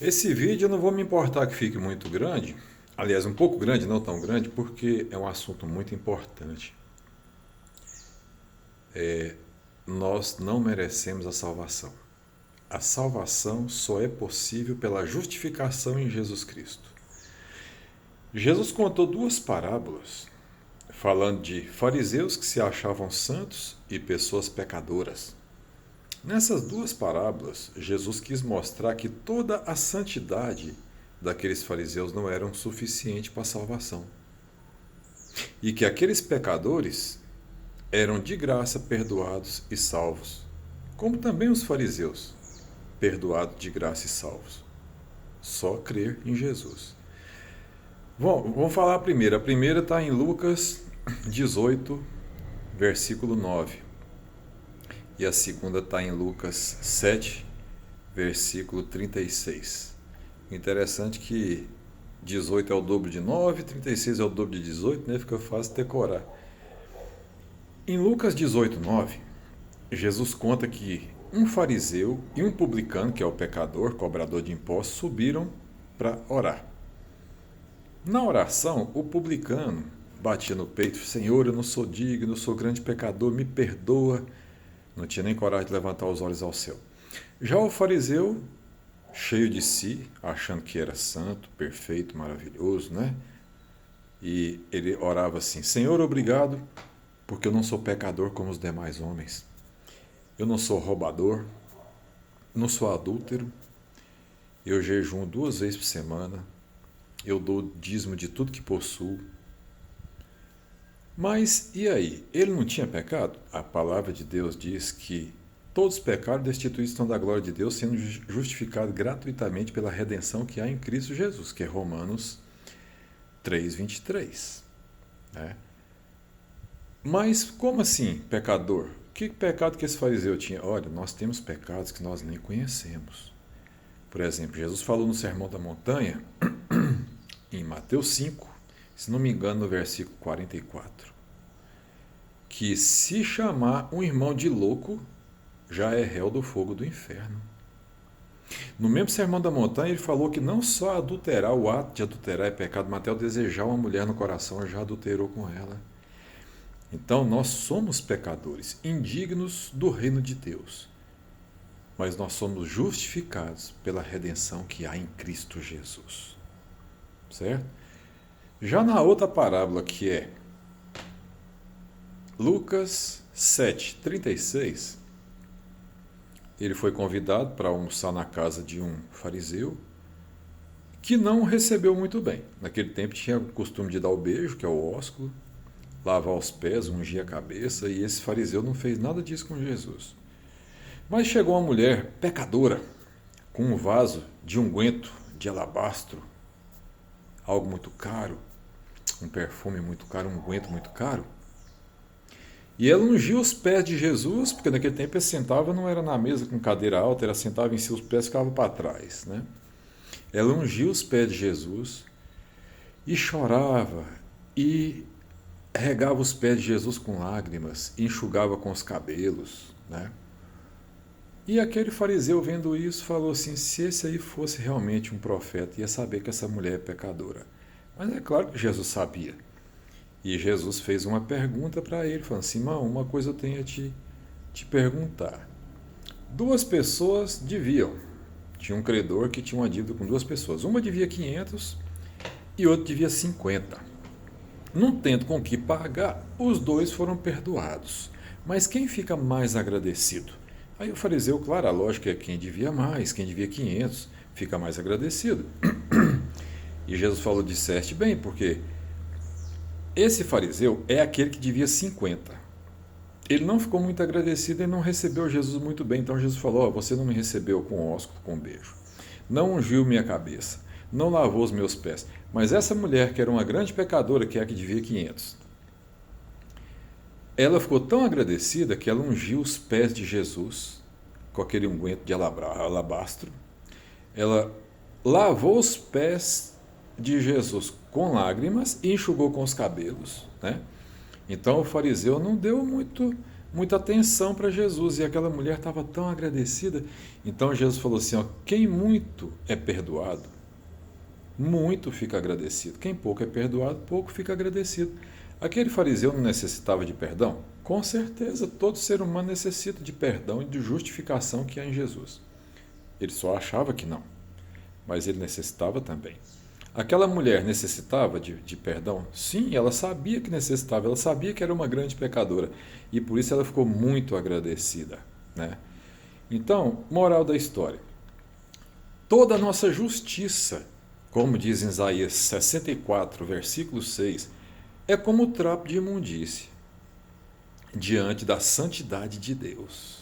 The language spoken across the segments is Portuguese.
Esse vídeo eu não vou me importar que fique muito grande, aliás, um pouco grande, não tão grande, porque é um assunto muito importante. Nós não merecemos a salvação. A salvação só é possível pela justificação em Jesus Cristo. Jesus contou duas parábolas falando de fariseus que se achavam santos e pessoas pecadoras. Nessas duas parábolas, Jesus quis mostrar que toda a santidade daqueles fariseus não era suficiente para a salvação. E que aqueles pecadores eram de graça perdoados e salvos, como também os fariseus, perdoados de graça e salvos. Só crer em Jesus. Bom, vamos falar a primeira. A primeira está em Lucas 18, versículo 9. E a segunda está em Lucas 7, versículo 36. Interessante que 18 é o dobro de 9, 36 é o dobro de 18, né? Fica fácil decorar. Em Lucas 18, 9, Jesus conta que um fariseu e um publicano, que é o pecador, cobrador de impostos, subiram para orar. Na oração, o publicano batia no peito: Senhor, eu não sou digno, eu sou grande pecador, me perdoa. Não tinha nem coragem de levantar os olhos ao céu. Já o fariseu, cheio de si, achando que era santo, perfeito, maravilhoso, né? E ele orava assim: Senhor, obrigado, porque eu não sou pecador como os demais homens. Eu não sou roubador, não sou adúltero, eu jejuo 2 vezes por semana, eu dou dízimo de tudo que possuo. Mas e aí? Ele não tinha pecado? A palavra de Deus diz que todos pecaram e destituídos estão da glória de Deus, sendo justificados gratuitamente pela redenção que há em Cristo Jesus, que é Romanos 3:23. Né? Mas como assim, pecador? Que pecado que esse fariseu tinha? Olha, nós temos pecados que nós nem conhecemos. Por exemplo, Jesus falou no Sermão da Montanha, em Mateus 5, se não me engano, no versículo 44, que se chamar um irmão de louco, já é réu do fogo do inferno. No mesmo Sermão da Montanha, ele falou que não só adulterar, o ato de adulterar é pecado, mas até o desejar uma mulher no coração já adulterou com ela. Então, nós somos pecadores, indignos do reino de Deus. Mas nós somos justificados pela redenção que há em Cristo Jesus. Certo? Já na outra parábola, que é Lucas 7:36, ele foi convidado para almoçar na casa de um fariseu que não o recebeu muito bem. Naquele tempo tinha o costume de dar o beijo, que é o ósculo, lavar os pés, ungir a cabeça, e esse fariseu não fez nada disso com Jesus. Mas chegou uma mulher pecadora com um vaso de unguento de alabastro, algo muito caro, um perfume muito caro, um unguento muito caro. E ela ungiu os pés de Jesus, porque naquele tempo ele sentava, não era na mesa com cadeira alta, ela sentava em seus pés e ficava para trás. Né? Ela ungiu os pés de Jesus e chorava e regava os pés de Jesus com lágrimas, e enxugava com os cabelos. Né? E aquele fariseu, vendo isso, falou assim: se esse aí fosse realmente um profeta, ia saber que essa mulher é pecadora. Mas é claro que Jesus sabia. E Jesus fez uma pergunta para ele, falando: Simão, uma coisa eu tenho a te perguntar. Duas pessoas deviam. Tinha um credor que tinha uma dívida com duas pessoas. Uma devia 500 e outra devia 50. Não tendo com que pagar, os dois foram perdoados. Mas quem fica mais agradecido? Aí o fariseu, claro, a lógica é quem devia mais, quem devia 500, fica mais agradecido. E Jesus falou: disseste bem, porque esse fariseu é aquele que devia 50. Ele não ficou muito agradecido e não recebeu Jesus muito bem. Então Jesus falou: oh, você não me recebeu com ósculo, com beijo. Não ungiu minha cabeça. Não lavou os meus pés. Mas essa mulher, que era uma grande pecadora, que é a que devia 500, ela ficou tão agradecida que ela ungiu os pés de Jesus com aquele unguento de alabastro. Ela lavou os pés de Jesus com lágrimas e enxugou com os cabelos. Né? Então o fariseu não deu muita atenção para Jesus, e aquela mulher estava tão agradecida. Então Jesus falou assim, ó, quem muito é perdoado, muito fica agradecido. Quem pouco é perdoado, pouco fica agradecido. Aquele fariseu não necessitava de perdão? Com certeza, todo ser humano necessita de perdão e de justificação que há em Jesus. Ele só achava que não, mas ele necessitava também. Aquela mulher necessitava de perdão? Sim, ela sabia que necessitava, ela sabia que era uma grande pecadora e por isso ela ficou muito agradecida, né? Então, moral da história: toda a nossa justiça, como diz em Isaías 64, versículo 6, é como o trapo de imundície diante da santidade de Deus.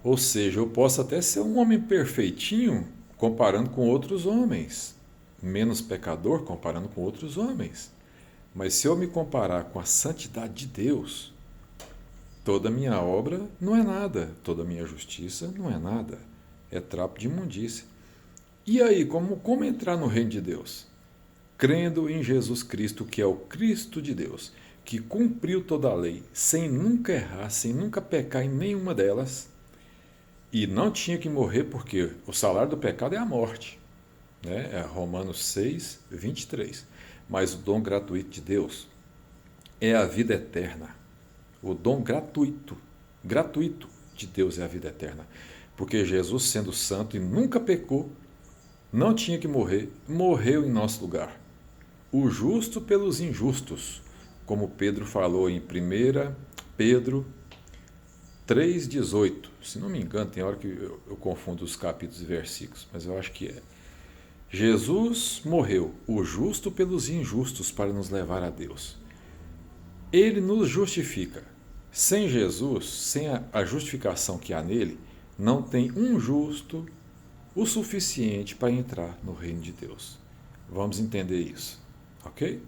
Ou seja, eu posso até ser um homem perfeitinho comparando com outros homens, menos pecador comparando com outros homens. Mas se eu me comparar com a santidade de Deus, toda a minha obra não é nada, toda a minha justiça não é nada, é trapo de imundícia. E aí, como entrar no reino de Deus? Crendo em Jesus Cristo, que é o Cristo de Deus, que cumpriu toda a lei, sem nunca errar, sem nunca pecar em nenhuma delas, e não tinha que morrer porque o salário do pecado é a morte, né? É Romanos 6, 23. Mas o dom gratuito de Deus é a vida eterna. O dom gratuito de Deus é a vida eterna. Porque Jesus, sendo santo e nunca pecou, não tinha que morrer, morreu em nosso lugar. O justo pelos injustos, como Pedro falou em 1 Pedro 3,18. Se não me engano, tem hora que eu confundo os capítulos e versículos, mas eu acho que é. Jesus morreu, o justo pelos injustos, para nos levar a Deus. Ele nos justifica. Sem Jesus, sem a justificação que há nele, não tem um justo o suficiente para entrar no reino de Deus. Vamos entender isso, ok?